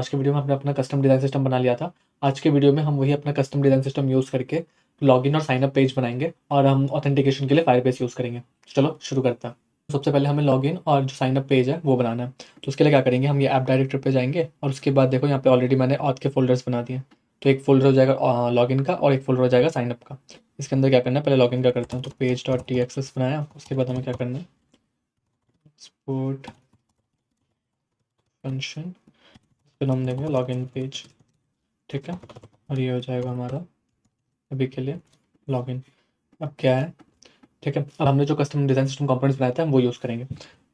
आज के वीडियो में हमने अपना कस्टम डिज़ाइन सिस्टम बना लिया था। आज के वीडियो में हम वही अपना कस्टम डिज़ाइन सिस्टम यूज़ करके लॉगिन और साइन अप पेज बनाएँगे और हम ऑथेंटिकेशन के लिए फायरबेस यूज़ करेंगे। चलो शुरू करते हैं। सबसे पहले हमें लॉगिन और जो साइन अप पेज है वो बनाना है। तो उसके लिए क्या करेंगे, हम ये ऐप डायरेक्टरी पे जाएँगे और उसके बाद देखो यहाँ पे ऑलरेडी मैंने ऑथ के फ़ोल्डर्स बना दिए हैं। तो एक फ़ोल्डर हो जाएगा लॉगिन का और एक फ़ोल्डर हो जाएगा साइन अप का। इसके अंदर क्या करना है, पहले लॉगिन का करते हैं। तो page.txs बनाया, उसके बाद हमें क्या करना है, एक्सपोर्ट फंक्शन, फिर हम देंगे लॉगिन पेज। ठीक है, और ये हो जाएगा हमारा अभी के लिए लॉगिन। अब क्या है, ठीक है, अब हमने जो कस्टम डिज़ाइन सिस्टम कंपोनेंट्स बनाया था हम वो यूज़ करेंगे।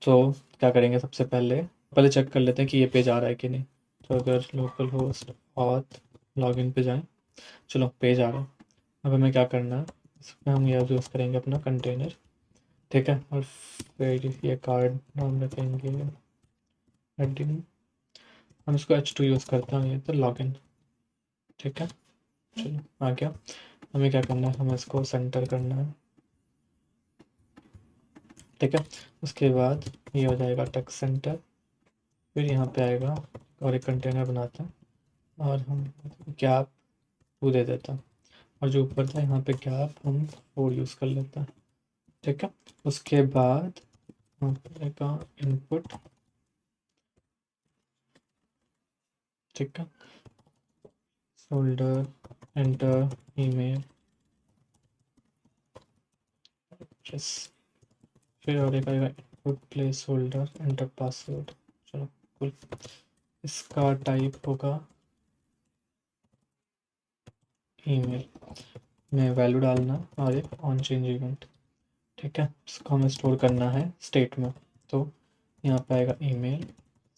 तो क्या करेंगे, सबसे पहले पहले चेक कर लेते हैं कि ये पेज आ रहा है कि नहीं। तो अगर लोकल होस्ट ऑथ लॉगिन पे जाएं, चलो पेज आ रहा है। अब हमें क्या करना है, इसमें हम यह यूज़ करेंगे अपना कंटेनर। ठीक है, और फिर ये कार्ड नाम रखेंगे हेडिंग, हम इसको h2 यूज़ करते हैं, ये तो लॉगिन। ठीक है, चलो आ गया। हमें क्या करना है, हमें इसको सेंटर करना है। ठीक है, उसके बाद ये हो जाएगा टेक्स्ट सेंटर। फिर यहाँ पे आएगा और एक कंटेनर बनाते हैं और हम गैप 2 दे देते हैं और जो ऊपर था यहाँ पे गैप हम 4 यूज़ कर लेते हैं। ठीक है, उसके बाद यहाँ पे आएगा इनपुट। ठीक है, फोल्डर एंटर ईमेल, यस। फिर और एक आएगा input place holder enter password. चलो कुल, इसका टाइप होगा ईमेल में वैल्यू डालना और एक ऑन चेंज इवेंट। ठीक है, इसको हमें स्टोर करना है स्टेट में। तो यहाँ पे आएगा email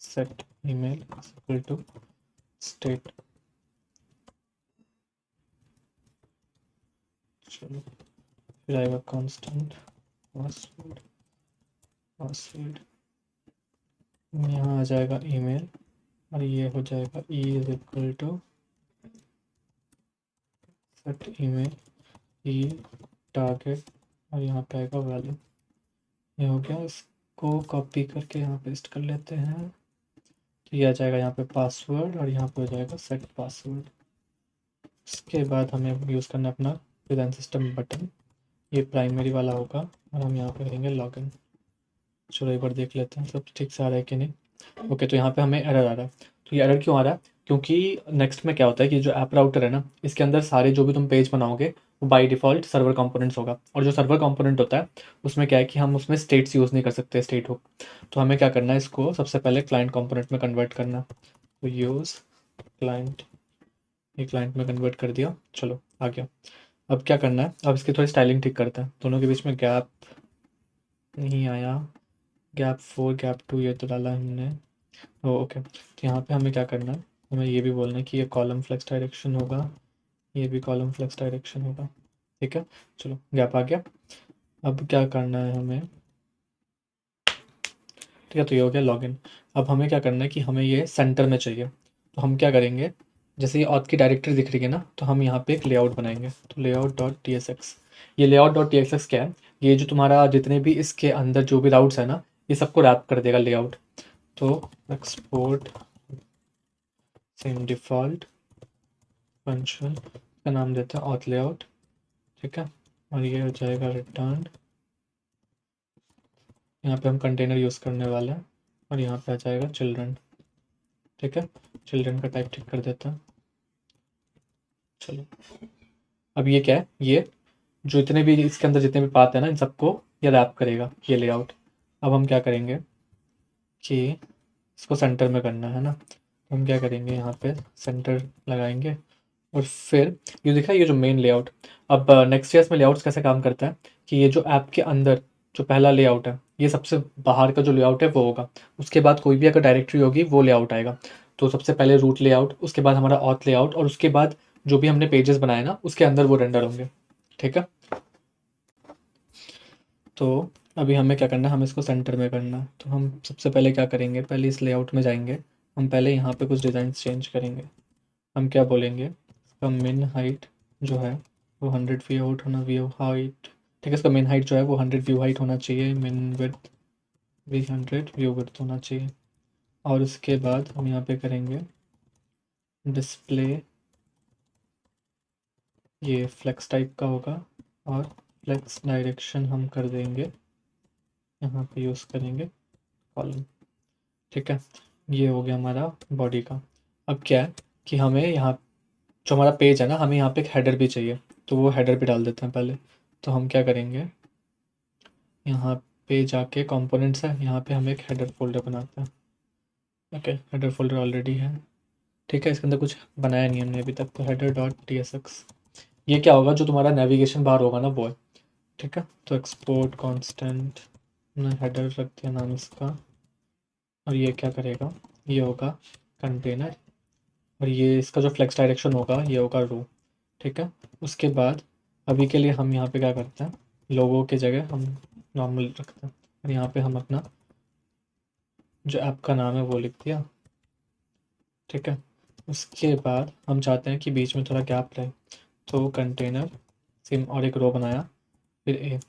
set email equal to state. चलो, फिर आएगा कांस्टेंट पासवर्ड। यहाँ आ जाएगा ईमेल और ये हो जाएगा E is equal to set email E target और यहाँ पे आएगा वैल्यू। ये हो गया, इसको कॉपी करके यहाँ पेस्ट कर लेते हैं। तो ये आ जाएगा यहाँ पे पासवर्ड और यहाँ पे हो जाएगा सेट पासवर्ड। इसके बाद हमें यूज़ करना है अपना डिज़ाइन सिस्टम बटन, ये प्राइमरी वाला होगा और हम यहाँ पे करेंगे लॉगिन। चलो एक बार देख लेते हैं सब ठीक से आ रहा है कि नहीं। ओके, तो यहाँ पे हमें एरर आ रहा है। तो ये एरर क्यों आ रहा है, क्योंकि नेक्स्ट में क्या होता है कि जो ऐप राउटर है ना, इसके अंदर सारे जो भी तुम पेज बनाओगे वो बाय डिफ़ॉल्ट सर्वर कंपोनेंट्स होगा। और जो सर्वर कंपोनेंट होता है उसमें क्या है कि हम उसमें स्टेट्स यूज़ नहीं कर सकते, स्टेट हुक। तो हमें क्या करना है, इसको सबसे पहले क्लाइंट कंपोनेंट में कन्वर्ट करना है। तो यूज़ क्लाइंट, ये क्लाइंट में कन्वर्ट कर दिया। चलो आ गया। अब क्या करना है, अब इसकी थोड़ी स्टाइलिंग ठीक करते हैं। दोनों के बीच में गैप नहीं आया, गैप 4 गैप 2 ये तो डाला हमने। ओके, तो यहाँ पे हमें क्या करना है, हमें ये भी बोलना है कि ये कॉलम फ्लेक्स डायरेक्शन होगा, ये भी कॉलम फ्लेक्स डायरेक्शन होगा। ठीक है, चलो गैप आ गया। अब क्या करना है हमें, ठीक है, तो ये हो गया लॉगिन। अब हमें क्या करना है कि हमें ये सेंटर में चाहिए। तो हम क्या करेंगे, जैसे ये ऑथ की डायरेक्टरी दिख रही है ना, तो हम यहाँ पे एक लेआउट बनाएंगे। तो layout dot t s x, ये layout dot t x x क्या है, ये जो तुम्हारा जितने भी इसके अंदर जो भी राउट्स है ना, ये सबको रैप कर देगा लेआउट। तो एक्सपोर्ट सेम डिफ़ॉल्ट फंक्शन का नाम देते हैं ऑथ लेआउट। ठीक है, और ये हो जाएगा रिटर्न। यहाँ पे हम कंटेनर यूज़ करने वाले हैं और यहाँ पे आ जाएगा चिल्ड्रन। ठीक है, चिल्ड्रन का टाइप ठीक कर देता हैं। चलो, अब ये क्या है, ये जो इतने भी इसके अंदर जितने भी पाथ है ना, इन सबको ये रैप करेगा ये लेआउट। अब हम क्या करेंगे कि इसको सेंटर में करना है ना, तो हम क्या करेंगे, यहाँ पे सेंटर लगाएंगे और फिर ये दिख रहा है ये जो मेन लेआउट। अब नेक्स्ट ईयर्स में लेआउट्स कैसे काम करता है कि ये जो ऐप के अंदर जो पहला लेआउट है, ये सबसे बाहर का जो लेआउट है वो होगा। उसके बाद कोई भी अगर डायरेक्टरी होगी वो लेआउट आएगा। तो सबसे पहले रूट लेआउट, उसके बाद हमारा ऑथ लेआउट और उसके बाद जो भी हमने पेजेस बनाए ना उसके अंदर वो रेंडर होंगे। ठीक है, तो अभी हमें क्या करना है, हमें इसको सेंटर में करना है। तो हम सबसे पहले क्या करेंगे, पहले इस लेआउट में जाएंगे। हम पहले यहाँ पे कुछ डिज़ाइन चेंज करेंगे। हम क्या बोलेंगे, इसका मिन हाइट जो है वो 100 व्यू आउट होना, व्यू हाइट। ठीक है, इसका मिन हाइट जो है वो 100 व्यू हाइट होना चाहिए, मिन विड्थ भी 100 व्यू विड्थ होना चाहिए। और उसके बाद हम यहाँ पे करेंगे डिस्प्ले ये फ्लेक्स टाइप का होगा और फ्लेक्स डायरेक्शन हम कर देंगे यहाँ पे यूज़ करेंगे कॉलम। ठीक है, ये हो गया हमारा बॉडी का। अब क्या है कि हमें यहाँ जो हमारा पेज है ना, हमें यहाँ पे एक हेडर भी चाहिए, तो वो हेडर भी डाल देते हैं पहले। तो हम क्या करेंगे, यहाँ पे जाके कंपोनेंट्स है, यहाँ पे हम एक हेडर फोल्डर बनाते हैं। ओके, हेडर फोल्डर ऑलरेडी है। ठीक है, इसके अंदर कुछ बनाया नहीं हमने अभी तक, तो हेडर डॉट tsx। ये क्या होगा, जो तुम्हारा नेविगेशन बार होगा ना वो है। ठीक है, तो एक्सपोर्ट कांस्टेंट हेडर रख दिया नाम इसका, और ये क्या करेगा, ये होगा कंटेनर, और ये इसका जो फ्लेक्स डायरेक्शन होगा ये होगा रो। ठीक है, उसके बाद अभी के लिए हम यहाँ पे क्या करते हैं, लोगों की जगह हम नॉर्मल रखते हैं, और यहाँ पे हम अपना जो ऐप का नाम है वो लिख दिया। ठीक है, उसके बाद हम चाहते हैं कि बीच में थोड़ा गैप रहे, तो कंटेनर सिम और एक रो बनाया, फिर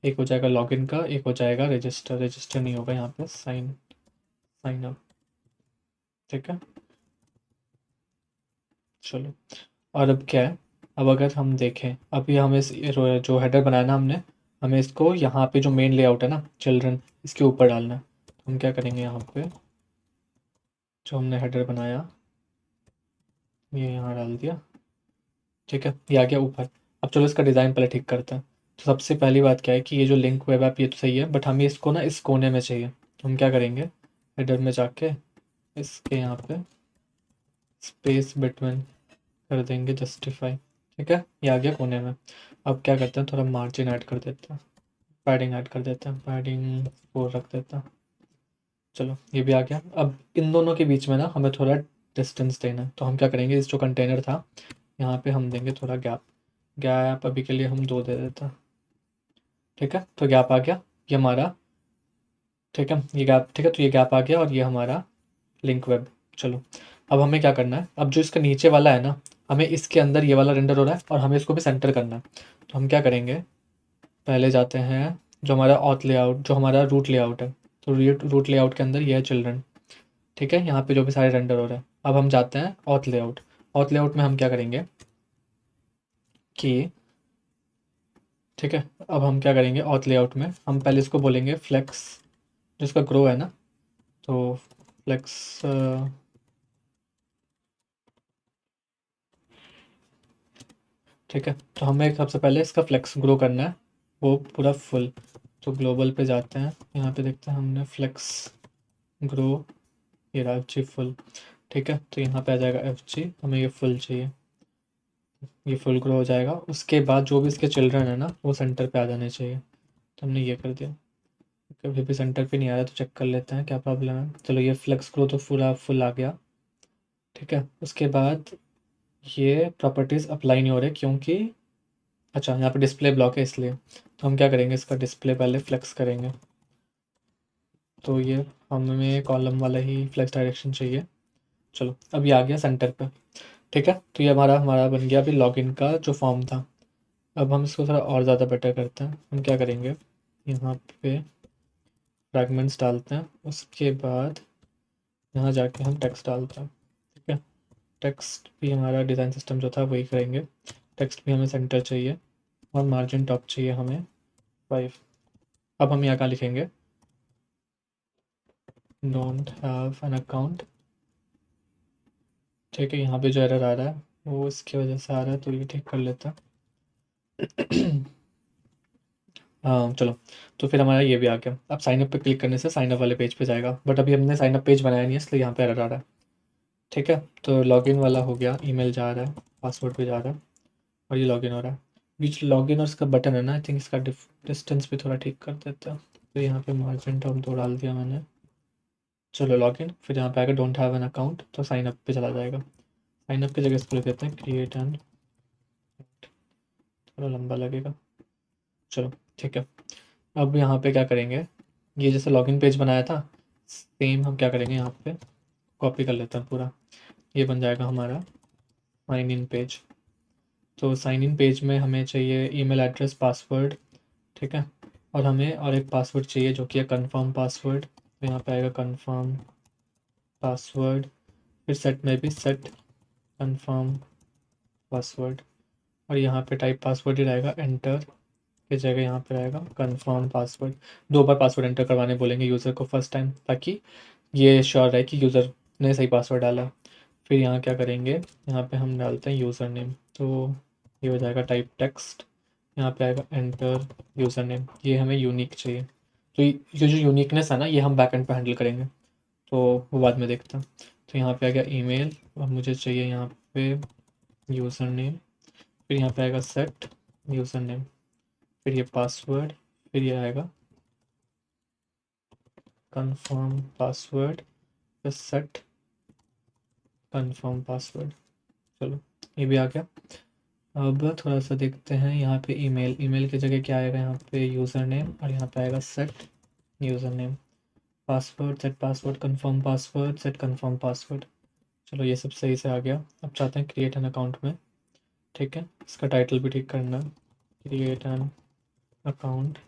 एक हो जाएगा लॉगिन का, एक हो जाएगा रजिस्टर, रजिस्टर नहीं होगा यहाँ पे, साइन साइन अप। ठीक है, चलो। और अब क्या है, अब अगर हम देखें, अभी हमें जो हेडर बनाया ना हमने, हमें इसको यहाँ पे जो मेन लेआउट है ना चिल्ड्रन, इसके ऊपर डालना है। तो हम क्या करेंगे, यहाँ पे जो हमने हेडर बनाया ये यहाँ डाल दिया। ठीक है, ये आ गया ऊपर। अब चलो इसका डिज़ाइन पहले ठीक करते हैं। तो सबसे पहली बात क्या है कि ये जो लिंक वेब ऐप ये तो सही है, बट हमें इसको ना इस कोने में चाहिए। तो हम क्या करेंगे, हेडर में जाके इसके यहाँ पे स्पेस बिटवीन कर देंगे, जस्टिफाई। ठीक है, ये आ गया कोने में। अब क्या करते हैं, थोड़ा मार्जिन ऐड कर देते हैं, पैडिंग ऐड कर देते हैं, पैडिंग 4 रख देते हैं। चलो, ये भी आ गया। अब इन दोनों के बीच में ना हमें थोड़ा डिस्टेंस देना है, तो हम क्या करेंगे, इस जो कंटेनर था यहाँ पे हम देंगे थोड़ा गैप। गैप अभी के लिए हम 2 दे देते हैं। ठीक है, तो गैप आ गया ये हमारा। ठीक है, ये गैप, ठीक है, तो ये गैप आ गया और ये हमारा लिंक वेब। चलो, अब हमें क्या करना है, अब जो इसका नीचे वाला है ना, हमें इसके अंदर ये वाला रेंडर हो रहा है और हमें इसको भी सेंटर करना है। तो हम क्या करेंगे, पहले जाते हैं जो हमारा ऑथ लेआउट, जो हमारा रूट लेआउट है, तो रूट लेआउट के अंदर ये है चिल्ड्रन। ठीक है, यहाँ पे जो भी सारे रेंडर हो रहे हैं। अब हम जाते हैं ऑथ लेआउट। ऑथ लेआउट में हम क्या करेंगे कि, ठीक है, अब हम क्या करेंगे, ऑथ लेआउट में हम पहले इसको बोलेंगे फ्लेक्स, जिसका ग्रो है ना, तो फ्लेक्स ठीक है, तो हमें सबसे पहले इसका फ्लेक्स ग्रो करना है, वो पूरा फुल। तो ग्लोबल पे जाते हैं, यहाँ पे देखते हैं हमने फ्लेक्स ग्रो, ये रहा एफ जी फुल। ठीक है, तो यहाँ पे आ जाएगा एफ जी, हमें ये फुल चाहिए, ये फुल ग्रो हो जाएगा। उसके बाद जो भी इसके चिल्ड्रन है ना वो सेंटर पे आ जाने चाहिए, तो हमने ये कर दिया। कभी भी सेंटर पे नहीं आ रहा, तो चेक कर लेते हैं क्या प्रॉब्लम है। चलो, ये फ्लेक्स ग्रो तो पूरा फुल आ गया। ठीक है, उसके बाद ये प्रॉपर्टीज़ अप्लाई नहीं हो रहे क्योंकि, अच्छा, यहाँ पे डिस्प्ले ब्लॉक है इसलिए। तो हम क्या करेंगे, इसका डिस्प्ले पहले फ्लेक्स करेंगे। तो ये हमें कॉलम वाला ही फ्लेक्स डायरेक्शन चाहिए। चलो, अब ये आ गया सेंटर पे। ठीक है, तो ये हमारा हमारा बन गया अभी लॉगिन का जो फॉर्म था। अब हम इसको थोड़ा और ज़्यादा बेटर करते हैं। हम क्या करेंगे, यहाँ पे फ्रैगमेंट्स डालते हैं, उसके बाद यहाँ जाके हम टेक्स्ट डालते हैं। ठीक है, टेक्स्ट भी हमारा डिज़ाइन सिस्टम जो था वही करेंगे। टेक्स्ट भी हमें सेंटर चाहिए और मार्जिन टॉप चाहिए हमें 5। अब हम यहाँ का लिखेंगे, डोंट हैव एन अकाउंट। ठीक है, यहाँ पे जो एरर आ रहा है वो इसकी वजह से आ रहा है, तो ये ठीक कर लेता है। हाँ, चलो, तो फिर हमारा ये भी आ गया। अब साइन अप पे क्लिक करने से साइन अप वाले पेज पे जाएगा, बट अभी हमने साइन अप पेज बनाया नहीं है, इसलिए यहाँ पे एरर आ रहा है। ठीक है, तो लॉगिन वाला हो गया, ईमेल जा रहा है, पासवर्ड भी जा रहा है, और ये लॉगिन हो रहा है। बीच लॉगिन और इसका बटन है ना, आई थिंक इसका डिस्टेंस भी थोड़ा ठीक कर देता है। तो यहाँ पे मार्जिन टर्म 2 डाल दिया मैंने। चलो, लॉगिन, फिर यहाँ पे आएगा डोंट हैव एन अकाउंट, तो साइन अप पे चला जाएगा। साइन अप की जगह इसको लिख देते हैं क्रिएट एन, थोड़ा लंबा लगेगा। चलो, ठीक है, अब यहाँ पे क्या करेंगे, ये जैसे लॉगिन पेज बनाया था सेम हम क्या करेंगे, यहाँ पे कॉपी कर लेते हैं पूरा। ये बन जाएगा हमारा साइन इन पेज। तो साइन इन पेज में हमें चाहिए ईमेल एड्रेस, पासवर्ड। ठीक है, और हमें और एक पासवर्ड चाहिए जो कि है कन्फर्म पासवर्ड। तो यहाँ पे आएगा कन्फर्म पासवर्ड, फिर सेट में भी सेट कंफर्म पासवर्ड, और यहाँ पे टाइप पासवर्ड ही रहेगा, एंटर की जगह यहाँ पे रहेगा कंफर्म पासवर्ड। 2 बार पासवर्ड एंटर करवाने बोलेंगे यूज़र को फर्स्ट टाइम, ताकि ये श्योर रहे कि यूज़र ने सही पासवर्ड डाला। फिर यहाँ क्या करेंगे, यहाँ पे हम डालते हैं यूज़र नेम, तो ये हो जाएगा टाइप टेक्स्ट, यहाँ पे आएगा एंटर यूज़र नेम। ये हमें यूनिक चाहिए, तो ये जो यूनिकनेस है ना, ये हम बैकएंड पे हैंडल करेंगे, तो वो बाद में देखते हैं। तो यहाँ पे आ गया ईमेल, और मुझे चाहिए यहाँ पे यूज़र नेम, फिर यहाँ पे आएगा सेट यूज़र नेम, फिर ये पासवर्ड, फिर ये आएगा कंफर्म पासवर्ड, फिर सेट कंफर्म पासवर्ड। चलो ये भी आ गया। अब थोड़ा सा देखते हैं यहाँ पे ईमेल, ईमेल की जगह क्या आएगा, यहाँ पे यूज़र नेम, और यहाँ पे आएगा set user name, password set password confirm password set confirm password. चलो ये सब सही से आ गया। अब चाहते हैं क्रिएट एन अकाउंट में, ठीक है, इसका टाइटल भी ठीक करना, क्रिएट एन अकाउंट,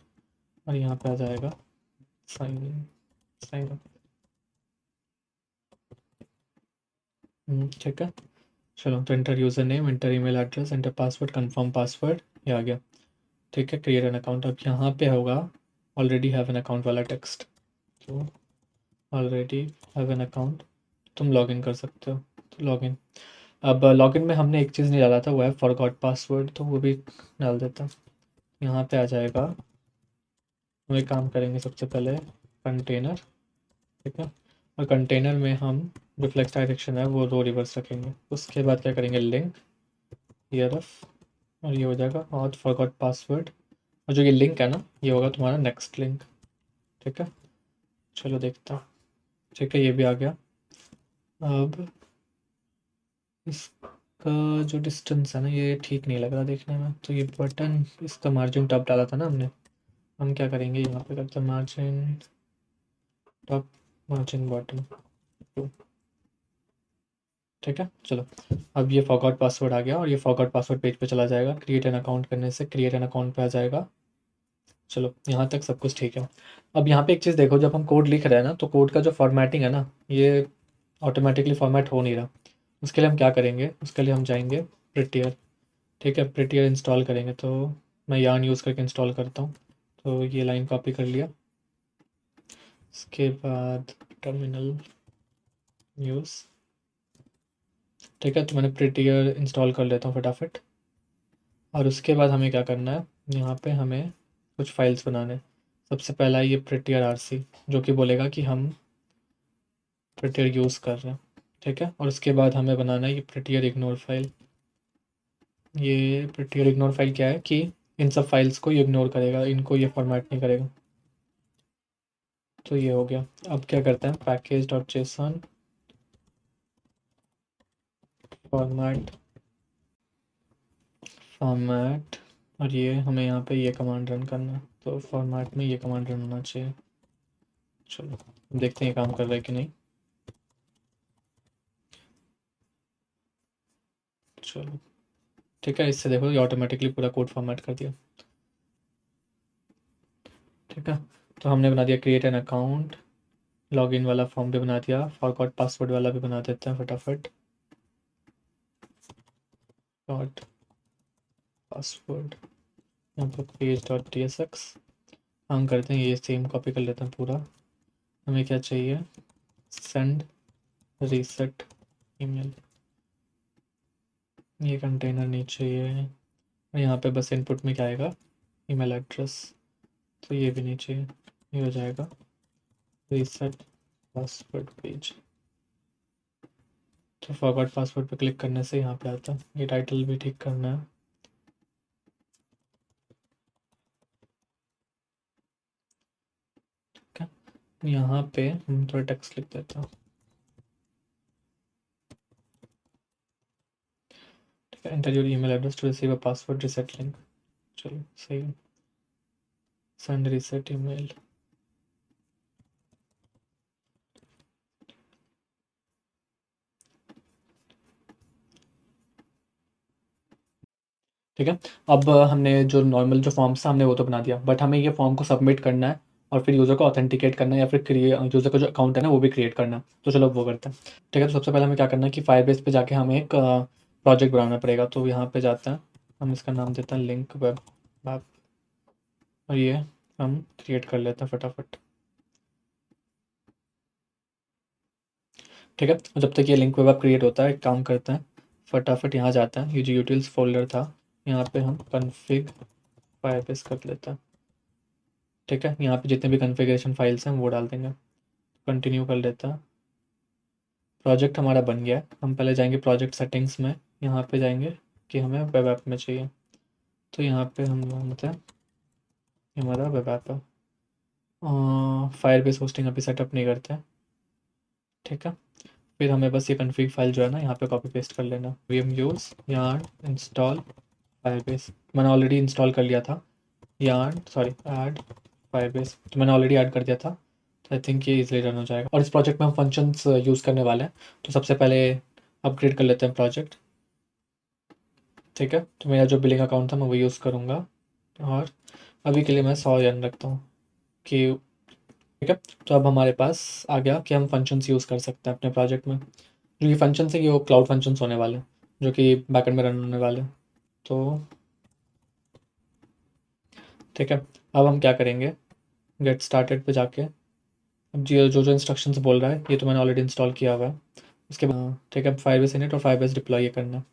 और यहाँ पे आ जाएगा साइन इन, साइन अप। ठीक है, चलो तो enter user name, enter email address, enter password confirm password, ये आ गया। ठीक है, क्रिएट एन अकाउंट। अब यहाँ पे होगा ऑलरेडी हैव एन अकाउंट वाला टेक्स्ट, तो ऑलरेडी हैव एन अकाउंट, तुम लॉगिन कर सकते हो, तो लॉगिन। अब लॉगिन में हमने एक चीज़ नहीं डाला था, वो है फॉरगॉट पासवर्ड, तो वो भी डाल देता। यहाँ पे आ जाएगा, हम एक काम करेंगे सबसे पहले कंटेनर, ठीक है, और कंटेनर में हम जो फ्लेक्स डायरेक्शन है वो रो रिवर्स रखेंगे। उसके बाद क्या करेंगे, लिंक ईआरएफ, और ये हो जाएगा और फॉरगॉट पासवर्ड, और जो ये लिंक है ना, ये होगा तुम्हारा नेक्स्ट लिंक। ठीक है, चलो देखता हूँ। ठीक है, ये भी आ गया। अब इसका जो डिस्टेंस है ना, ये ठीक नहीं लग रहा देखने में, तो ये बटन, इसका मार्जिन टॉप डाला था ना हमने, हम क्या करेंगे, यहाँ पे करते हैं मार्जिन टॉप, मार्जिन बॉटम, ठीक है। चलो अब ये फॉरगॉट पासवर्ड आ गया, और ये फॉरगॉट पासवर्ड पेज पे चला जाएगा। क्रिएट एन अकाउंट करने से क्रिएट एन अकाउंट पे आ जाएगा। चलो यहाँ तक सब कुछ ठीक है। अब यहाँ पे एक चीज़ देखो, जब हम कोड लिख रहे हैं ना, तो कोड का जो फॉर्मेटिंग है ना, ये ऑटोमेटिकली फॉर्मेट हो नहीं रहा। उसके लिए हम क्या करेंगे, उसके लिए हम जाएंगे प्रिटियर, ठीक है, प्रिटियर इंस्टॉल करेंगे। तो मैं यार्न यूज़ करके इंस्टॉल करता हूँ, तो ये लाइन कॉपी कर लिया। उसके बाद टर्मिनल यूज़, ठीक है, तो मैंने प्रिटियर इंस्टॉल कर लेता हूँ फटाफट। और उसके बाद हमें क्या करना है, यहाँ पे हमें कुछ फाइल्स बनाने। सबसे पहला ये प्रिटियर आरसी, जो कि बोलेगा कि हम प्रिटियर यूज़ कर रहे हैं, ठीक है। और उसके बाद हमें बनाना है ये प्रिटियर इग्नोर फाइल। ये प्रिटियर इग्नोर फाइल क्या है कि इन सब फाइल्स को ये इग्नोर करेगा, इनको ये फॉर्मेट नहीं करेगा। तो ये हो गया। अब क्या करते हैं, package dot JSON format, format, और ये हमें यहाँ पे ये कमांड रन करना है, तो फॉर्मेट में ये कमांड रन होना चाहिए। चलो देखते हैं ये काम कर रहा है कि नहीं। चलो ठीक है, इससे देखो ये ऑटोमेटिकली पूरा कोड फॉर्मेट कर दिया। ठीक है, तो हमने बना दिया क्रिएट एन अकाउंट, लॉगिन वाला फॉर्म भी बना दिया, फॉरगॉट पासवर्ड वाला भी बना देते हैं फटाफट। डॉट पासवर्ड, यहाँ पर पेज डॉट tsx, हम करते हैं ये सेम कॉपी कर लेते हैं पूरा। हमें क्या चाहिए, सेंड रीसेट ईमेल, ये कंटेनर नहीं चाहिए, और यहाँ पे बस इनपुट में क्या आएगा, ईमेल एड्रेस, तो ये भी नहीं चाहिए। ये हो जाएगा रीसेट पासवर्ड पेज, तो फॉरगॉट पासवर्ड पे क्लिक करने से यहाँ पे आता है। ये टाइटल भी ठीक करना है। ठीक है, यहाँ पे हम थोड़ा टेक्स्ट लिख देते हैं। ठीक है, enter your email address to receive a password reset link, चलो सही है, सेंड रीसेट ईमेल। ठीक है, अब हमने जो नॉर्मल जो फॉर्म्स था हमने वो तो बना दिया, बट हमें ये फॉर्म को सबमिट करना है और फिर यूज़र को ऑथेंटिकेट करना है या फिर यूज़र का जो अकाउंट है ना वो भी क्रिएट करना। तो चलो वो करते हैं। ठीक है, तो सबसे पहले हमें क्या करना है कि फायरबेस पे जाके हमें एक प्रोजेक्ट बनाना पड़ेगा। तो यहाँ पे जाते हैं, हम इसका नाम देते हैं लिंक वेब ऐप, और ये हम क्रिएट कर लेते हैं फटाफट। ठीक है, और जब तक ये लिंक वेब ऐप क्रिएट होता है एक काम करते हैं, फटाफट यहाँ जाता है, ये जो यूटिल्स फोल्डर था यहाँ पे हम कन्फिग फायरबेस कर लेते हैं। ठीक है, यहाँ पे जितने भी कन्फिगरेशन फाइल्स हैं वो डाल देंगे। कंटिन्यू कर लेता है। प्रोजेक्ट हमारा बन गया है। हम पहले जाएंगे प्रोजेक्ट सेटिंग्स में, यहाँ पे जाएंगे कि हमें वेब ऐप में चाहिए, तो यहाँ पे हम मतलब ये हमारा वेब ऐप है। फायरबेस होस्टिंग अभी सेटअप नहीं करते हैं। ठीक है, फिर हमें बस ये कन्फिग फाइल जो है ना यहाँ पे कॉपी पेस्ट कर लेना। vm use yarn install Firebase, मैंने ऑलरेडी इंस्टॉल कर लिया था। ऐड फायरबेस तो मैंने ऑलरेडी ऐड कर दिया था, तो आई थिंक ये इजीली रन हो जाएगा। और इस प्रोजेक्ट में हम फंक्शंस यूज़ करने वाले हैं, तो सबसे पहले अपग्रेड कर लेते हैं प्रोजेक्ट। ठीक है, तो मेरा जो बिलिंग अकाउंट था मैं वो यूज़ करूँगा, और अभी के लिए मैं 100 यन रखता हूँ कि ठीक है। तो अब हमारे पास आ गया कि हम फंक्शंस यूज़ कर सकते हैं अपने प्रोजेक्ट में। जो ये फंक्शंस है ये वो क्लाउड फंक्शंस होने वाले हैं जो कि बैकएंड में रन होने वाले हैं। तो ठीक है, अब हम क्या करेंगे, गेट स्टार्टेड पे जाके अब जो जो इंस्ट्रक्शंस बोल रहा है ये तो मैंने ऑलरेडी इंस्टॉल किया हुआ है। उसके बाद ठीक है, फायरबेस इनिट और फायरबेस डिप्लॉय ये करना है।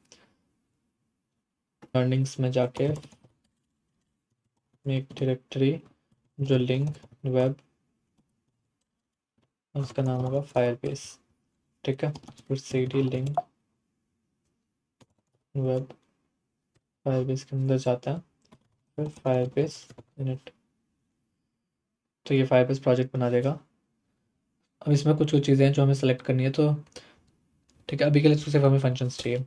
लर्निंग्स में जाके मेक डायरेक्टरी जो लिंक वेब, उसका नाम होगा फायरबेस। ठीक है, फिर cd लिंक वेब, फायरबेस के अंदर जाता है, फिर फायरबेस इनिट, तो ये फायरबेस प्रोजेक्ट बना देगा। अब इसमें कुछ कुछ चीज़ें हैं जो हमें सेलेक्ट करनी है, तो ठीक है अभी के लिए तो सिर्फ हमें फंक्शंस चाहिए।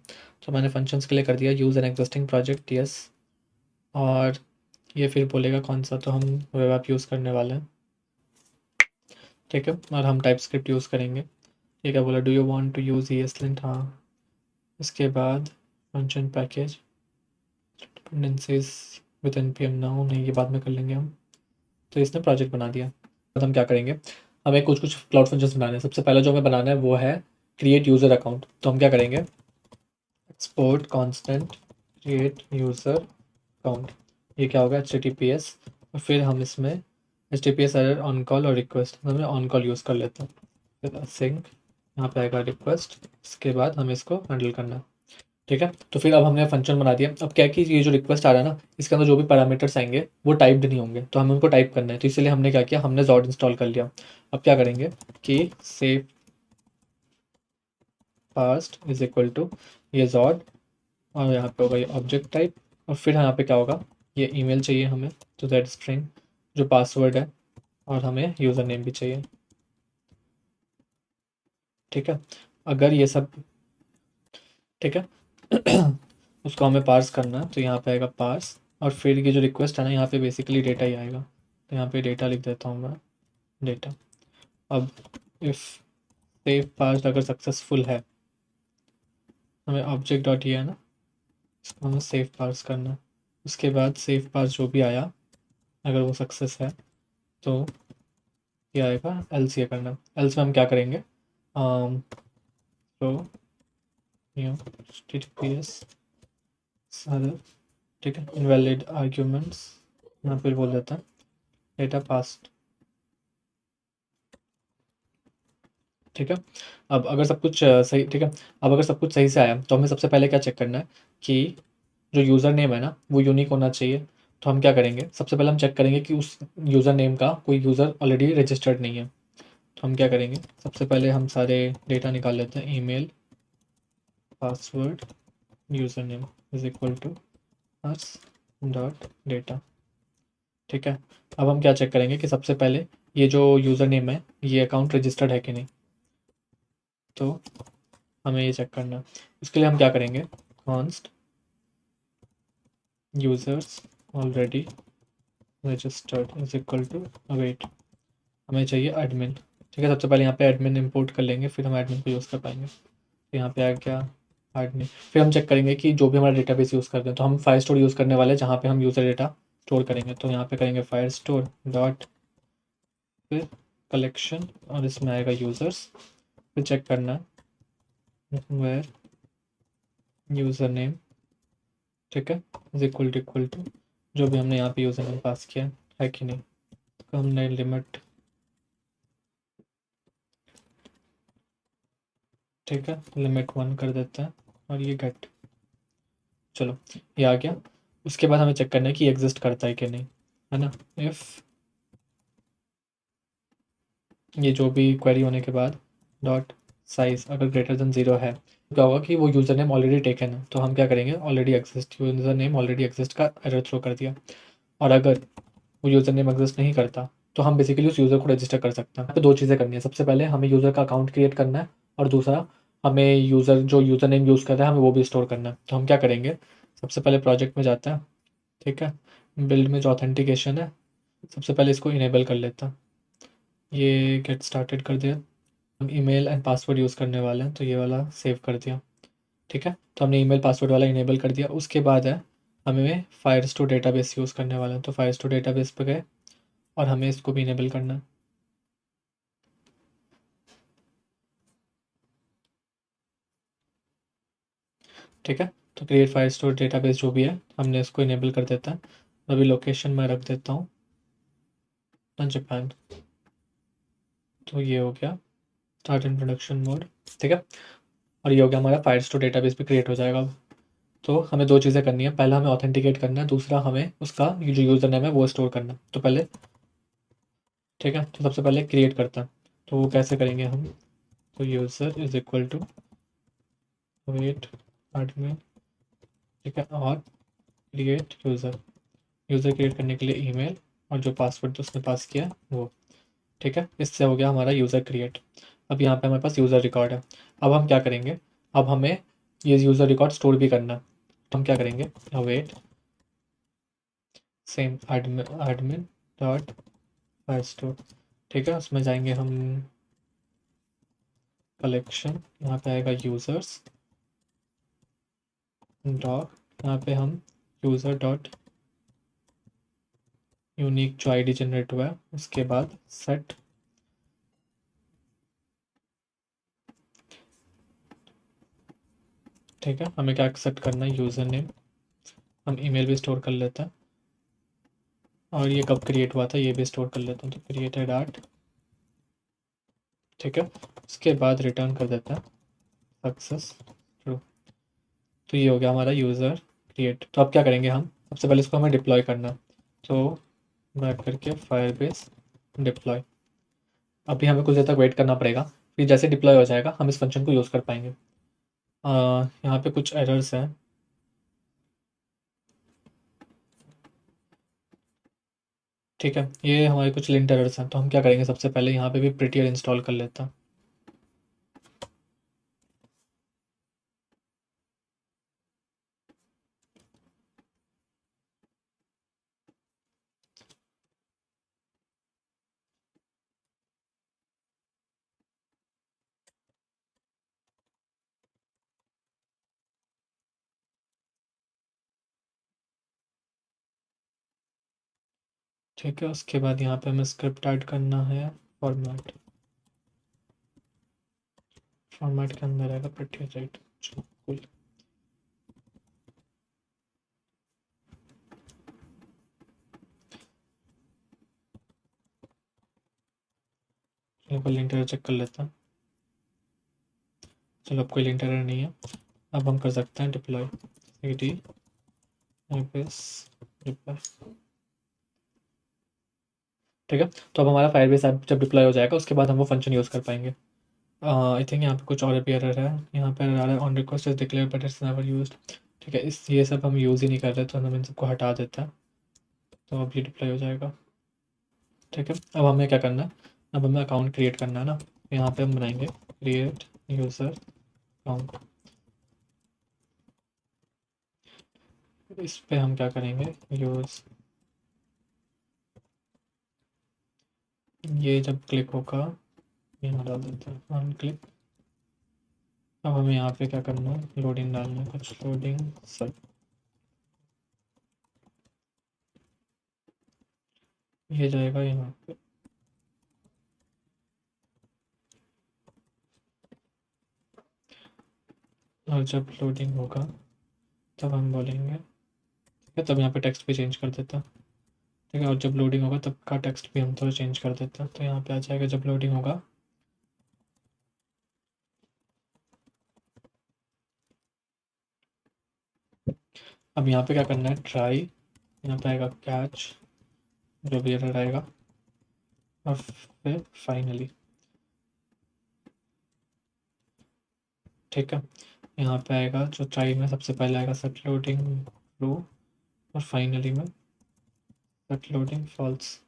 तो मैंने फंक्शंस के लिए कर दिया use an existing project yes, और ये फिर बोलेगा कौन सा, तो हम वेब ऐप यूज़ करने वाले हैं। ठीक है, और हम टाइप स्क्रिप्ट यूज़ करेंगे। ये क्या बोला, do you want to use ESLint, हाँ। इसके बाद function package dependencies with npm now, नहीं ये बाद में कर लेंगे हम। तो इसने प्रोजेक्ट बना दिया। अब हम क्या करेंगे, हमें कुछ कुछ क्लाउड फंक्शंस बनाने हैं। सबसे पहले जो हमें बनाना है वो है क्रिएट यूज़र अकाउंट। तो हम क्या करेंगे, export constant create user account, ये क्या होगा HTTPS, और फिर हम इसमें HTTPS एरर ऑन कॉल और रिक्वेस्ट, हमें ऑन कॉल यूज़ कर लेते हैं। फिर सिंक यहाँ पे आएगा रिक्वेस्ट, इसके बाद हमें इसको हैंडल करना है। ठीक है, तो फिर अब हमने फंक्शन बना दिया। अब क्या है कि ये जो रिक्वेस्ट आ रहा है ना इसके अंदर जो भी पैरामीटर्स आएंगे वो टाइप्ड नहीं होंगे, तो हमें उनको टाइप करना है। तो इसलिए हमने क्या किया, हमने जॉड इंस्टॉल कर लिया। अब क्या करेंगे कि save past is equal to ये जॉड, और यहाँ पे होगा ये ऑब्जेक्ट टाइप, और फिर यहाँ पे क्या होगा, ये ईमेल चाहिए हमें, तो दैट स्ट्रिंग जो पासवर्ड है, और हमें यूज़र नेम भी चाहिए। ठीक है, अगर ये सब ठीक है उसको हमें पार्स करना है, तो यहाँ पे आएगा पार्स, और फिर ये जो रिक्वेस्ट है ना यहाँ पे बेसिकली डेटा ही आएगा, तो यहाँ पे डेटा लिख देता हूँ मैं, डेटा। अब इफ़ सेव पार्स अगर सक्सेसफुल है, हमें ऑब्जेक्ट डॉट ये है ना, इसको हमें सेव पार्स करना है। उसके बाद सेव पार्स जो भी आया अगर वो सक्सेस है तो ये आएगा एल्स, ये करना। एल्स में हम क्या करेंगे, तो HTTPS सारे ठीक है, इनवैलिड आर्ग्यूमेंट्स यहाँ पे बोल देता है डेटा पास्ट। ठीक है, अब अगर सब कुछ सही, ठीक है, अब अगर सब कुछ सही से आया तो हमें सबसे पहले क्या चेक करना है कि जो यूज़र नेम है ना वो यूनिक होना चाहिए। तो हम क्या करेंगे, सबसे पहले हम चेक करेंगे कि उस यूज़र नेम का कोई यूज़र ऑलरेडी रजिस्टर्ड नहीं है। तो हम क्या करेंगे, सबसे पहले हम सारे डेटा निकाल लेते हैं, email password user name is equal to us dot data. ठीक है, अब हम क्या चेक करेंगे कि सबसे पहले ये जो यूज़र नेम है ये अकाउंट रजिस्टर्ड है कि नहीं, तो हमें ये चेक करना है। उसके लिए हम क्या करेंगे, const users already registered is equal to await, हमें चाहिए एडमिन। ठीक है, सबसे पहले यहाँ पे एडमिन इंपोर्ट कर लेंगे, फिर हम एडमिन को यूज़ कर पाएंगे। तो यहाँ पे आ गया एडमिन। फिर हम चेक करेंगे कि जो भी हमारा डेटाबेस यूज़ करते हैं, तो हम फायर स्टोर यूज़ करने वाले हैं जहाँ पे हम यूज़र डेटा स्टोर करेंगे। तो यहाँ पे करेंगे फायर स्टोर डॉट फिर कलेक्शन और इसमें आएगा यूज़र्स, फिर चेक करना है वेयर यूज़र नेम, ठीक है, इक्वल टू जो भी हमने यहाँ पे यूज़र नेम पास किया है कि नहीं। तो हमने लिमिट, ठीक है, लिमिट 1 कर देते हैं और ये गेट, चलो ये आ गया। उसके बाद हमें चेक करना है कि एग्जिस्ट करता है कि नहीं, है ना। इफ़ ये जो भी क्वेरी होने के बाद डॉट साइज अगर ग्रेटर देन 0 है, क्या होगा कि वो यूज़र नेम ऑलरेडी टेकन है, तो हम क्या करेंगे, already exist, user name already exist का एरर थ्रो कर दिया। और अगर वो यूज़र नेम एग्जिस्ट नहीं करता तो हम बेसिकली उस यूज़र को रजिस्टर कर सकते हैं। यहाँ पे दो चीज़ें करनी है, सबसे पहले हमें यूज़र का अकाउंट क्रिएट करना है और दूसरा हमें यूज़र जो यूज़र नेम यूज़ कर रहा है हमें वो भी स्टोर करना है। तो हम क्या करेंगे, सबसे पहले प्रोजेक्ट में जाते हैं, ठीक है, बिल्ड में जो ऑथेंटिकेशन है सबसे पहले इसको इनेबल कर लेता हैं, ये गेट स्टार्टेड कर दिया। हम ईमेल एंड पासवर्ड यूज़ करने वाले हैं तो ये वाला सेव कर दिया, ठीक है। तो हमने ईमेल पासवर्ड वाला इनेबल कर दिया। उसके बाद है हमें फायर्स टू डेटाबेस यूज़ करने वाले हैं, तो फायर्स टू डेटाबेस पे गए और हमें इसको भी इनेबल करना है, ठीक है। तो क्रिएट फाइल स्टोर डेटाबेस जो भी है हमने इसको इनेबल कर देता है। अभी लोकेशन में रख देता हूँ जापान, तो ये हो गया स्टार्ट इन प्रोडक्शन मोड, ठीक है। और ये हो गया हमारा फाइल स्टोर डेटाबेस भी क्रिएट हो जाएगा अब। तो हमें दो चीज़ें करनी है, पहला हमें ऑथेंटिकेट करना है, दूसरा हमें उसका जो यूज़र नेम है वो स्टोर करना है। तो पहले, ठीक है, तो सबसे पहले क्रिएट करता है, तो वो कैसे करेंगे हम, तो user is equal to wait admin, ठीक है, और क्रिएट यूज़र, यूज़र क्रिएट करने के लिए ईमेल और जो पासवर्ड उसने पास किया वो, ठीक है। इससे हो गया हमारा यूज़र क्रिएट। अब यहाँ पे हमारे पास यूज़र रिकॉर्ड है। अब हम क्या करेंगे, अब हमें ये यूज़र रिकॉर्ड स्टोर भी करना है, तो हम क्या करेंगे, await same admin dot file store, ठीक है। उसमें जाएंगे हम कलेक्शन, यहाँ पे आएगा यूज़र्स डॉट, यहाँ पे हम यूज़र डॉट यूनिक जो आईडी जनरेट हुआ है उसके बाद सेट, ठीक है। हमें क्या सेट करना है, यूज़र नेम, हम ईमेल भी स्टोर कर लेते हैं और ये कब क्रिएट हुआ था ये भी स्टोर कर लेता हूँ, तो क्रिएटेड आर्ट, ठीक है। उसके बाद रिटर्न कर देता है सक्सेस ट्रू। तो ये हो गया हमारा यूज़र क्रिएट। तो अब क्या करेंगे हम, सबसे पहले इसको हमें डिप्लॉय करना है, तो बैक करके फायरबेस डिप्लॉय। अभी हमें कुछ देर तक वेट करना पड़ेगा, फिर जैसे डिप्लॉय हो जाएगा हम इस फंक्शन को यूज़ कर पाएंगे। यहाँ पे कुछ एरर्स हैं, ठीक है, ये हमारे कुछ लिंट एरर्स हैं। तो हम क्या करेंगे, सबसे पहले यहाँ पे भी प्रिटियर इंस्टॉल कर लेता हूँ, ठीक है। उसके बाद यहाँ पे हमें स्क्रिप्ट ऐड करना है, फॉर्मेट, फॉर्मेट के अंदर आएगा प्रिटियर राइट, cool। चलो कोई लिंक एरर चेक कर लेता हूँ, चलो अब कोई लिंक एरर नहीं है। अब हम कर सकते हैं डिप्लॉय cd डिप्लॉय, ठीक है। तो अब हमारा फायरबेस ऐप जब डिप्लॉय हो जाएगा उसके बाद हम वो फंक्शन यूज़ कर पाएंगे। आई थिंक यहाँ पे कुछ और भी एरर है, यहाँ पे एरर आ रहा है on request is declare but it's never used, ठीक है। इस ये सब हम यूज़ ही नहीं कर रहे तो हम इन सबको हटा देते हैं, तो अब ये डिप्लॉय हो जाएगा, ठीक है। अब हमें क्या करना है, अब हमें अकाउंट क्रिएट करना है ना, यहाँ पे हम बनाएंगे क्रिएट यूज़र अकाउंट। इस पे हम क्या करेंगे, यूज़, ये जब क्लिक होगा यहाँ डाल देते हैं वन क्लिक। अब हमें यहाँ पे क्या करना है, लोडिंग डालना है, कुछ लोडिंग सब, ये जाएगा यहाँ पे, और जब लोडिंग होगा तब हम बोलेंगे, ठीक है, तब यहाँ पे टेक्स्ट भी चेंज कर देता, ठीक है, और जब लोडिंग होगा तब का टेक्स्ट भी हम थोड़ा चेंज कर देता। तो यहाँ पे आ जाएगा जब लोडिंग होगा, अब यहाँ पे क्या करना है, ट्राई, यहाँ पे आएगा कैच, जो भी एरर आएगा, और फिर फाइनली, ठीक है, यहाँ पे आएगा जो ट्राई में सबसे पहले आएगा सेट लोडिंग ट्रू, और फाइनली में सेट लोडिंग फॉल्स।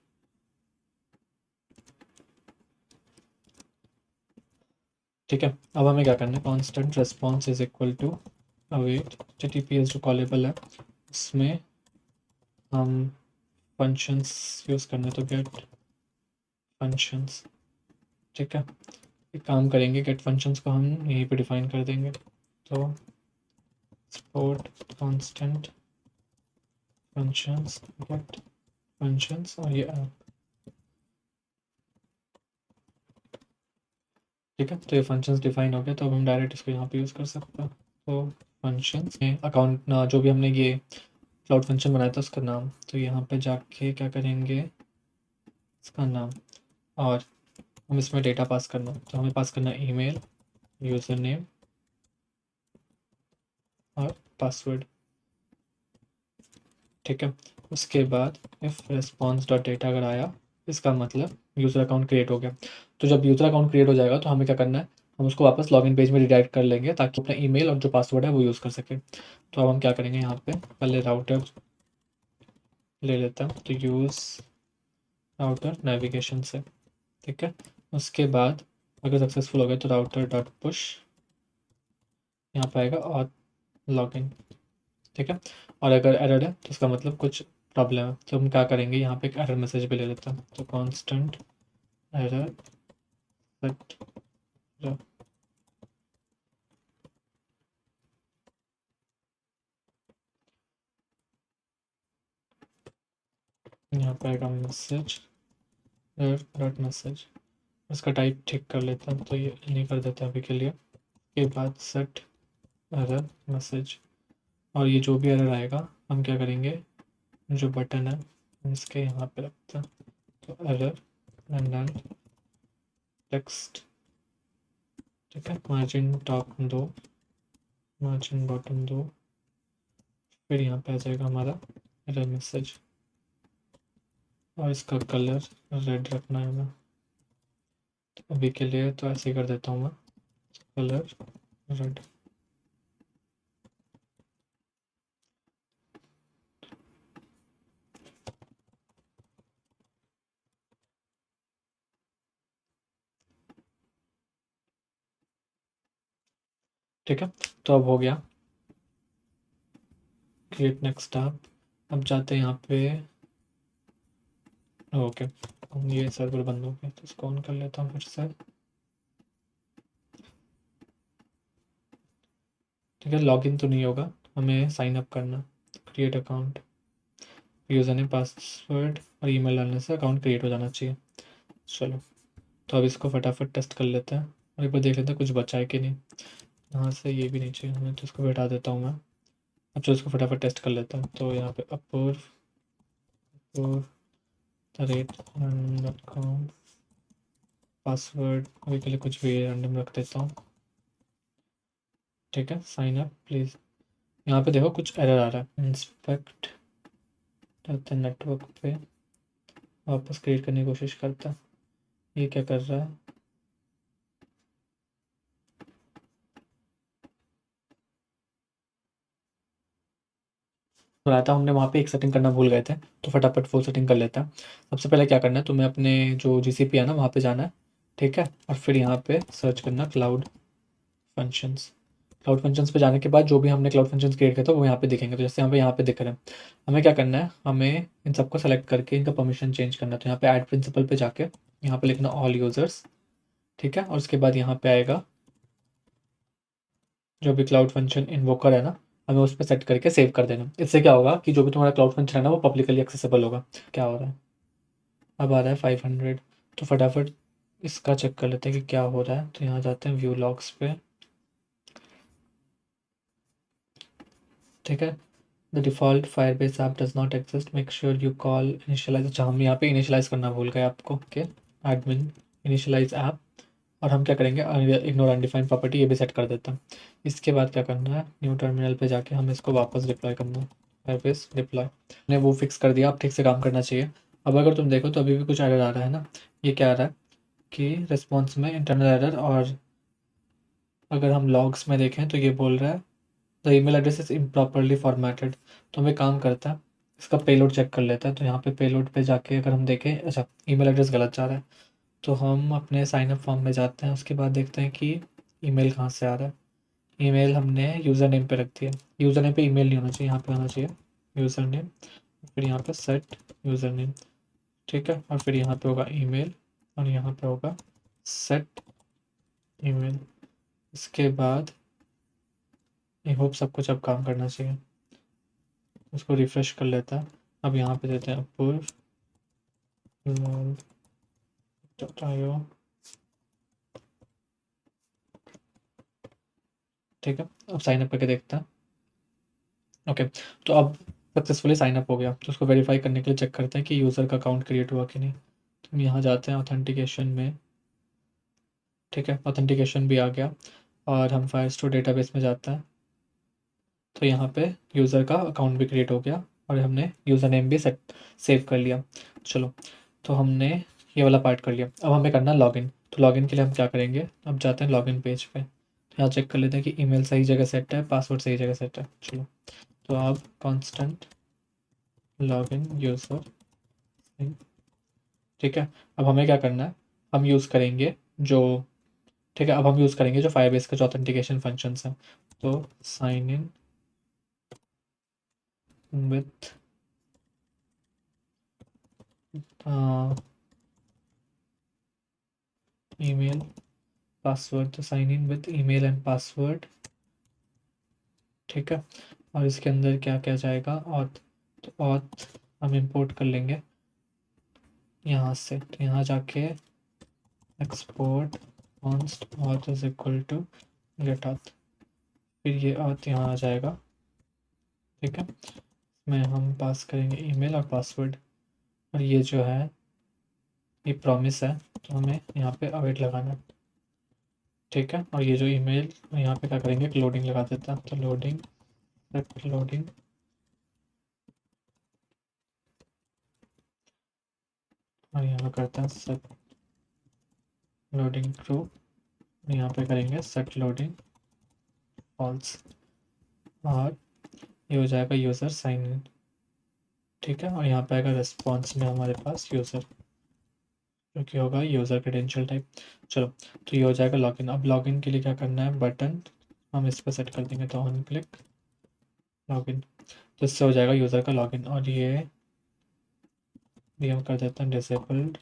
ठीक है, अब हमें क्या करना है, constant response is equal to await TTPS जो कॉलेबल है उसमें हम फंक्शंस यूज़ करने, तो गेट फंक्शंस, ठीक है, एक काम करेंगे, गेट फंक्शंस को हम यहीं पे डिफाइन कर देंगे, तो export constant functions get functions, और ये ऐप, ठीक है, तो ये फंक्शंस डिफाइन हो गया, तो अब हम डायरेक्ट इसको यहाँ पे यूज़ कर सकते हैं। तो फंक्शंस में अकाउंट ना जो भी हमने ये क्लाउड फंक्शन बनाया था उसका नाम, तो यहाँ पे जाके क्या करेंगे, इसका नाम, और हम इसमें डेटा पास करना, तो हमें पास करना ईमेल, यूज़र नेम और पासवर्ड, ठीक है, उसके बाद इफ रिस्पॉन्स डॉट डेटा अगर आया, इसका मतलब यूज़र अकाउंट क्रिएट हो गया। तो जब यूज़र अकाउंट क्रिएट हो जाएगा तो हमें क्या करना है, हम उसको वापस लॉगिन पेज में रिडायरेक्ट कर लेंगे ताकि अपना ईमेल और जो पासवर्ड है वो यूज़ कर सके। तो अब हम क्या करेंगे, यहाँ पे पहले राउटर ले लेता हूँ, तो यूज़ राउटर नेविगेशन से, ठीक है, उसके बाद अगर सक्सेसफुल हो गया तो राउटर डॉट पुश, यहाँ पे आएगा और लॉगिन, ठीक है, और अगर एरर है तो इसका मतलब कुछ प्रॉब्लम है, तो हम क्या करेंगे, यहाँ पे एक एरर मैसेज भी ले लेते हैं, तो कांस्टेंट एरर सेट, यहाँ पे आएगा मैसेज एरर डॉट मैसेज, इसका टाइप ठीक कर लेते हैं, तो ये नहीं कर देते अभी के लिए, के बाद सेट एरर मैसेज, और ये जो भी एरर आएगा हम क्या करेंगे, जो बटन है इसके यहाँ पे रखते हैं, तो एरर एंड देन टेक्स्ट, ठीक है, मार्जिन टॉप 2, मार्जिन बॉटम 2, फिर यहाँ पे आ जाएगा हमारा एरर मैसेज, और इसका कलर रेड रखना है हमें, तो अभी के लिए तो ऐसे ही कर देता हूँ मैं, कलर रेड, ठीक है, तो अब हो गया क्रिएट नेक्स्ट ऐप। अब जाते हैं यहाँ पे, ओके, ये सर्वर बंद हो गया तो इसको ऑन कर लेता हूँ फिर से, ठीक है, लॉगिन तो नहीं होगा, हमें साइन अप करना, create account, user name password और ईमेल डालने से अकाउंट क्रिएट हो जाना चाहिए। चलो, तो अब इसको फटाफट टेस्ट कर लेते हैं और एक बार देख लेते हैं कुछ बचा है कि नहीं, यहाँ से ये भी नहीं चाहिए हमें, तो इसको बैठा देता हूँ मैं। अब चलो इसको फटाफट टेस्ट कर लेता हूँ, तो यहाँ पे अपूर्व @random.com, पासवर्ड अभी के लिए कुछ भी रैंडम रख देता हूँ, ठीक है, साइन अप प्लीज़। यहाँ पे देखो कुछ एरर आ रहा है, इंस्पेक्ट करते नेटवर्क पे, वापस क्रिएट करने की कोशिश करता है, ये क्या कर रहा है, रहा था हमने वहाँ पे एक सेटिंग करना भूल गए थे, तो फटाफट वो सेटिंग कर लेते हैं। सबसे पहले क्या करना है, तुम्हें अपने जो जीसीपी है ना वहाँ पे जाना है, ठीक है, और फिर यहाँ पे सर्च करना क्लाउड फंक्शंस। क्लाउड फंक्शंस पे जाने के बाद जो भी हमने क्लाउड फंक्शंस क्रिएट किया था वो यहाँ पे दिखेंगे, तो जैसे यहाँ पे दिख रहे हैं। हमें क्या करना है, हमें इन सबको सेलेक्ट करके इनका परमिशन चेंज करना है, तो यहाँ पे ऐड प्रिंसिपल पे जाके यहाँ पे लिखना ऑल यूजर्स, ठीक है, और उसके बाद यहाँ पे आएगा जो भी क्लाउड फंक्शन इन्वोकर है ना, हमें उस पर सेट करके सेव कर देना। इससे क्या होगा कि जो भी तुम्हारा क्लाउड फंक्शन है ना वो पब्लिकली एक्सेसिबल होगा। क्या हो रहा है, अब आ रहा है 500, तो फटाफट इसका चेक कर लेते हैं कि क्या हो रहा है, तो यहाँ जाते हैं व्यू लॉग्स पे, ठीक है। The default Firebase app does not exist, make sure you call initialize. अच्छा, हम यहाँ पे इनिशियलाइज़ करना भूल गए आपको, ओके। एडमिन इनिशियलाइज़ ऐप, और हम क्या करेंगे, इग्नोर अनडिफाइंड प्रॉपर्टी, ये भी सेट कर देता हूँ। इसके बाद क्या करना है, न्यू टर्मिनल पे जाके हमें इसको वापस डिप्लॉय करना है, फायरबेस डिप्लॉय। हमने वो फिक्स कर दिया, अब ठीक से काम करना चाहिए। अब अगर तुम देखो तो अभी भी कुछ एरर आ रहा है ना। ये क्या आ रहा है कि रिस्पॉन्स में इंटरनल एरर, और अगर हम लॉग्स में देखें तो ये बोल रहा है the email address is improperly formatted. तो हमें काम करता है, इसका पेलोड चेक कर लेता है। तो यहाँ पे पेलोड पे जाके अगर हम देखें, अच्छा ईमेल एड्रेस गलत जा रहा है, तो हम अपने साइन अप फॉर्म में जाते हैं। उसके बाद देखते हैं कि ईमेल कहाँ से आ रहा है। ईमेल हमने यूज़र नेम पे रख दिया। यूज़र नेम पे ईमेल नहीं होना चाहिए, यहाँ पे होना चाहिए यूज़र नेम, फिर यहाँ पे सेट यूज़र नेम, ठीक है। और फिर यहाँ पे होगा ईमेल, और यहाँ पे होगा सेट ईमेल। इसके बाद आई होप सब कुछ अब काम करना चाहिए। उसको रिफ्रेश कर लेता है। अब यहाँ पे देते हैं अपूर्व io, ठीक है। अब साइन अप करके देखते हैं, ओके। तो अब सक्सेसफुली साइन अप हो गया। तो उसको वेरीफाई करने के लिए चेक करते हैं कि यूज़र का अकाउंट क्रिएट हुआ कि नहीं। तो हम यहाँ जाते हैं ऑथेंटिकेशन में, ठीक है। ऑथेंटिकेशन भी आ गया, और हम फायरस्टोर डेटाबेस में जाते हैं। तो यहाँ पे यूज़र का अकाउंट भी क्रिएट हो गया, और हमने यूज़र नेम भी सेव कर लिया। चलो, तो हमने ये वाला पार्ट कर लिया। अब हमें करना लॉगिन। तो लॉगिन के लिए हम क्या करेंगे, अब जाते हैं लॉगिन पेज पे। तो यहाँ चेक कर लेते हैं कि ईमेल सही जगह सेट है, पासवर्ड सही जगह सेट है। चलो, तो अब कांस्टेंट लॉगिन यूज़र, ठीक है। अब हमें क्या करना है, हम यूज़ करेंगे जो, ठीक है, अब हम यूज़ करेंगे जो फायरबेस का जो ऑथेंटिकेशन फंक्शंस हैं। तो sign in with email password. तो sign in with email and password, ठीक है। और इसके अंदर क्या क्या जाएगा, ऑथ। तो ऑथ हम इंपोर्ट कर लेंगे यहाँ से। तो यहाँ जाके export const auth is equal to get auth, फिर ये ऑथ यहाँ आ जाएगा, ठीक है। इसमें हम पास करेंगे ईमेल और पासवर्ड, और ये जो है ये प्रॉमिस है, तो हमें यहाँ पे अवेट लगाना है, ठीक है। और ये जो ईमेल, यहाँ पे क्या करेंगे, लोडिंग लगा देता है। तो लोडिंग, सेट लोडिंग, और यहाँ करते हैं सेट लोडिंग ट्रू, यहाँ पे करेंगे सेट लोडिंग फॉल्स, और ये हो जाएगा यूज़र साइन इन, ठीक है। और यहाँ पे आएगा रिस्पॉन्स में हमारे पास यूज़र, जो कि होगा यूज़र क्रेडेंशियल टाइप। चलो, तो ये हो जाएगा लॉगिन। अब लॉगिन के लिए क्या करना है, बटन हम इस पर सेट कर देंगे। तो ऑन क्लिक लॉगिन, तो इससे हो जाएगा यूज़र का लॉगिन। और ये भी हम कर देते हैं डिसेबल्ड,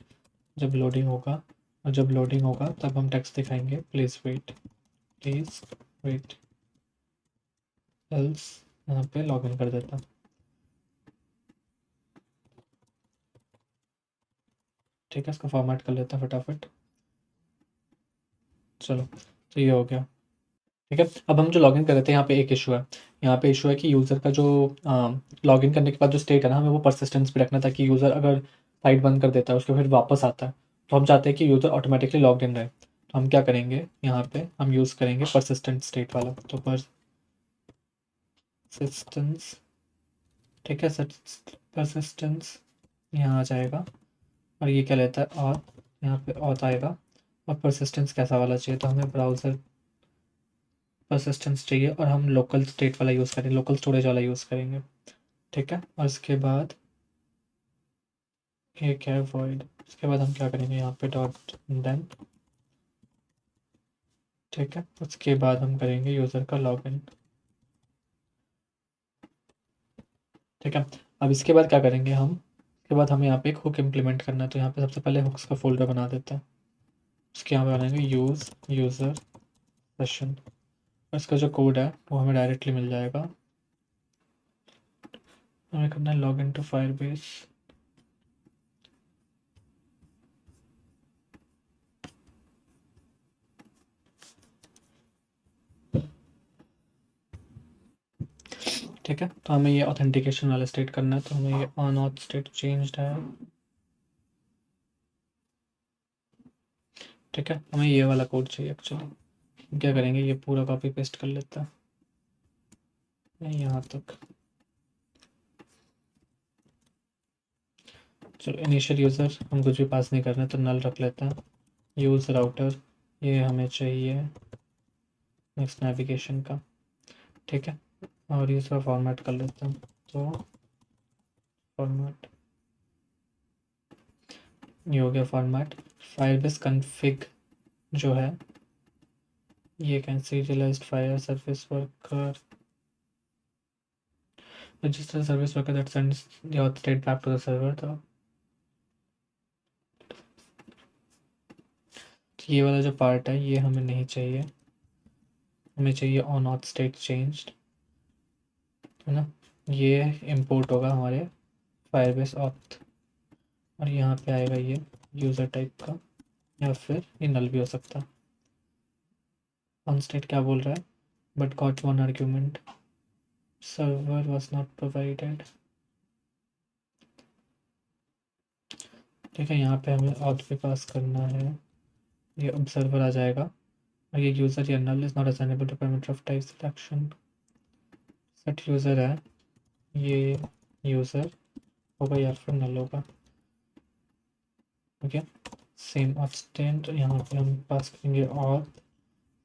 जब लोडिंग होगा। और जब लोडिंग होगा तब हम टेक्स्ट दिखाएंगे, please wait, please wait, else. यहाँ पे लॉगिन कर देता हूँ, ठीक है। इसको फॉर्मेट कर लेते हैं फटाफट। चलो, तो ये हो गया, ठीक है। अब हम जो लॉगिन कर रहे थे, यहाँ पे एक इशू है। यहाँ पे इशू है कि यूज़र का जो लॉगिन करने के बाद जो स्टेट है ना, हमें वो परसिस्टेंस पे रखना था, कि यूज़र अगर साइट बंद कर देता है उसके फिर वापस आता है। तो हम चाहते हैं कि यूज़र ऑटोमेटिकली लॉग्ड इन रहे। तो हम क्या करेंगे, यहाँ पे हम यूज़ करेंगे परसिस्टेंट स्टेट वाला। तो परसिस्टेंस, ठीक है, परसिस्टेंस यहाँ आ जाएगा। और ये क्या लेता है, ऑथ। यहाँ पे ऑथ आएगा। और परसिस्टेंस कैसा वाला चाहिए, तो हमें ब्राउज़र परसिस्टेंस चाहिए, और हम लोकल स्टेट वाला यूज़ करेंगे, लोकल स्टोरेज वाला यूज़ करेंगे, ठीक है। और इसके बाद ये क्या है, void। इसके बाद हम क्या करेंगे, यहाँ पे डॉट देन, ठीक है। उसके बाद हम करेंगे यूज़र का लॉगिन, ठीक है। अब इसके बाद क्या करेंगे हम, इसके बाद हमें यहाँ पे एक हुक इम्प्लीमेंट करना है। तो यहाँ पे सबसे पहले हुक्स का फोल्डर बना देते हैं। उसके यहाँ पे बनाएंगे यूज़ यूज़र सेशन, और इसका जो कोड है वो हमें डायरेक्टली मिल जाएगा। हमें करना है लॉग इन टू फायरबेस, ठीक है, तो हमें ये ऑथेंटिकेशन वाला स्टेट करना है, तो हमें ये ऑन ऑथ स्टेट चेंज्ड है। ठीक है, हमें ये वाला कोड चाहिए एक्चुअली। क्या करेंगे, ये पूरा कॉपी पेस्ट कर लेता है यहाँ तक। चलो इनिशियल यूज़र हम कुछ भी पास नहीं कर रहे, तो नल रख लेते हैं। यूज़ राउटर ये हमें चाहिए नेक्स्ट नेविगेशन का। ठीक है, और इसका फॉर्मेट कर लेते हैं, तो फॉर्मेट ये हो गया फॉर्मेट। फायरबेस कन्फिग जो है ये can serialized fire service worker register service worker that sends the auth state back to the server। तो ये वाला जो पार्ट है ये हमें नहीं चाहिए, हमें चाहिए ऑन ऑथ स्टेट चेंज्ड, है ना। ये इंपोर्ट होगा हमारे फायरबेस ऑथ, और यहाँ पे आएगा ये यूज़र टाइप का, या फिर ये नल भी हो सकता है। ऑन स्टेट क्या बोल रहा है, but got one argument server was not provided. ठीक है, यहाँ पे हमें ऑथ पे पास करना है, ये ऑब्जर्वर आ जाएगा, और ये यूज़र या null is not assignable to parameter of type selection. Set user है, ये यूज़र होगा या फिर नल होगा। ओके, सेम ऑथ स्टेट यहाँ पे हम पास करेंगे ऑथ,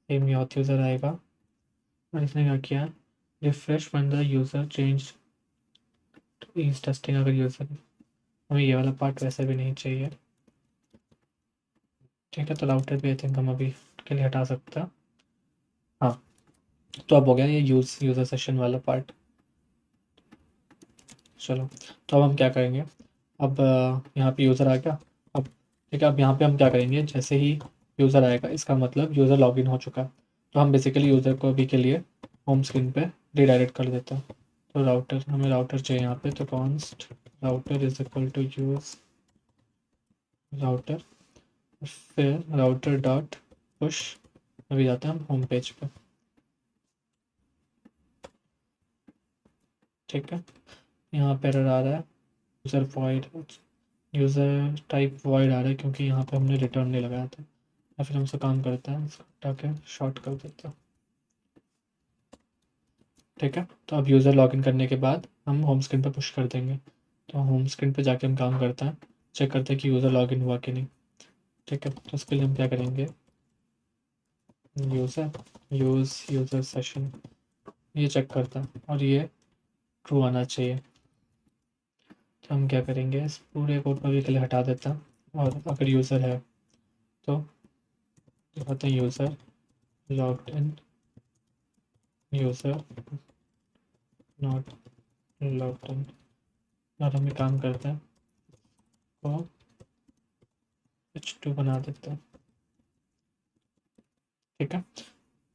सेम ये ऑथ यूज़र आएगा, और इसने क्या किया, refresh when the user change two is testing. अगर यूज़र, हमें ये वाला पार्ट वैसे भी नहीं चाहिए। ठीक है, तो राउटर भी आई थिंक हम अभी के लिए हटा सकते हैं। हाँ, तो अब हो गया ये यूज़र सेशन वाला पार्ट। चलो, तो अब हम क्या करेंगे, अब यहाँ पे यूज़र आ गया। अब ठीक है, अब यहाँ पे हम क्या करेंगे, जैसे ही यूज़र आएगा इसका मतलब यूज़र लॉगिन हो चुका है, तो हम बेसिकली यूज़र को अभी के लिए होम स्क्रीन पे रिडायरेक्ट कर देते हैं। तो राउटर, हमें राउटर चाहिए यहाँ पे, तो const router is equal to use router, फिर राउटर डॉट पुश, अभी जाते हैं हम होम पेज पे। ठीक है, यहाँ पे एरर आ रहा है, user void, user type void आ रहा है क्योंकि यहाँ पे हमने रिटर्न नहीं लगाया था, या फिर हमसे काम करता है इसको हटा के शॉर्ट कर देता है। ठीक है, तो अब यूज़र लॉगिन करने के बाद हम होम स्क्रीन पे पुश कर देंगे, तो होम स्क्रीन पे जाके हम काम करते हैं, चेक करते हैं कि यूज़र लॉगिन हुआ कि नहीं। ठीक है, तो उसके लिए हम क्या करेंगे, यूज़र सेशन ये चेक करता है, और ये ट्रू आना चाहिए। तो हम क्या करेंगे, इस पूरे कोड को भी के लिए हटा देता हैं, और अगर यूज़र है तो दिखाते हैं user logged in, user not logged in, और हमें काम करता है तो h2 बना देते हैं। ठीक है,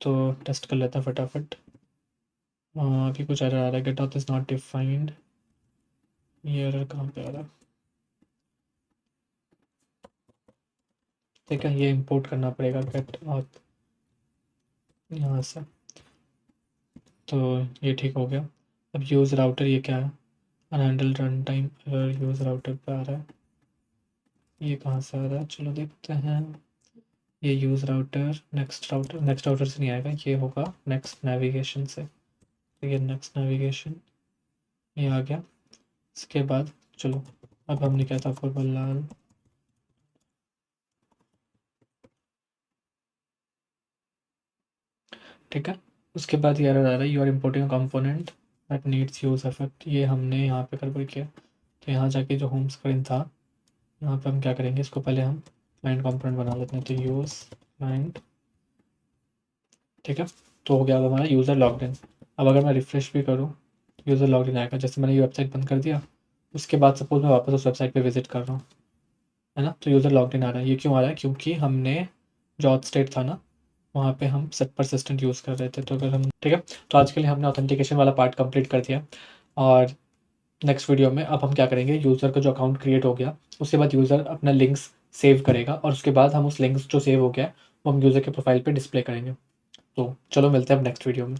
तो टेस्ट कर लेते हैं फटाफट। अभी कुछ एरर आ रहा है, get auth is not defined, ये एरर कहाँ पे आ रहा है। ठीक है, ये इंपोर्ट करना पड़ेगा गेट ऑथ यहाँ से, तो ये ठीक हो गया। अब यूज़ राउटर ये क्या है, unhandled run time error use router पे आ रहा है, ये कहाँ से आ रहा है, चलो देखते हैं। ये यूज़ राउटर नेक्स्ट राउटर से नहीं आएगा, ये होगा नेक्स्ट नेविगेशन से, तो ये नेक्स्ट नेविगेशन ये आ गया। इसके बाद चलो, अब हमने क्या था, फुलबलाल, ठीक है। उसके बाद ये एरर आ रहा है, you are importing a component that needs use effect, ये हमने यहाँ पे गड़बड़ किया। तो यहाँ जाके जो होम स्क्रीन था, यहाँ पे हम क्या करेंगे, इसको पहले हम क्लाइंट कंपोनेंट बना लेते हैं, तो यूज़ क्लाइंट। ठीक है, तो हो गया अब हमारा यूज़र लॉग्ड इन। अब अगर मैं रिफ्रेश भी करूँ, यूज़र लॉग्ड इन आएगा, जैसे मैंने ये वेबसाइट बंद कर दिया, उसके बाद सपोज मैं वापस उस वेबसाइट पे विजिट कर रहा हूँ, है ना, तो यूज़र लॉग्ड इन आ रहा है। ये क्यों आ रहा है, क्योंकि हमने जो ऑथ स्टेट था ना, वहाँ पे हम सेट परसिस्टेंट यूज़ कर रहे थे। तो अगर हम, ठीक है, तो आज के लिए हमने ऑथेंटिकेशन वाला पार्ट कंप्लीट कर दिया, और नेक्स्ट वीडियो में अब हम क्या करेंगे, यूज़र का जो अकाउंट क्रिएट हो गया उसके बाद यूज़र अपना लिंक्स सेव करेगा, और उसके बाद हम उस लिंक्स जो सेव हो गया वो हम यूज़र के प्रोफाइल पे डिस्प्ले करेंगे। तो चलो मिलते हैं अब नेक्स्ट वीडियो में।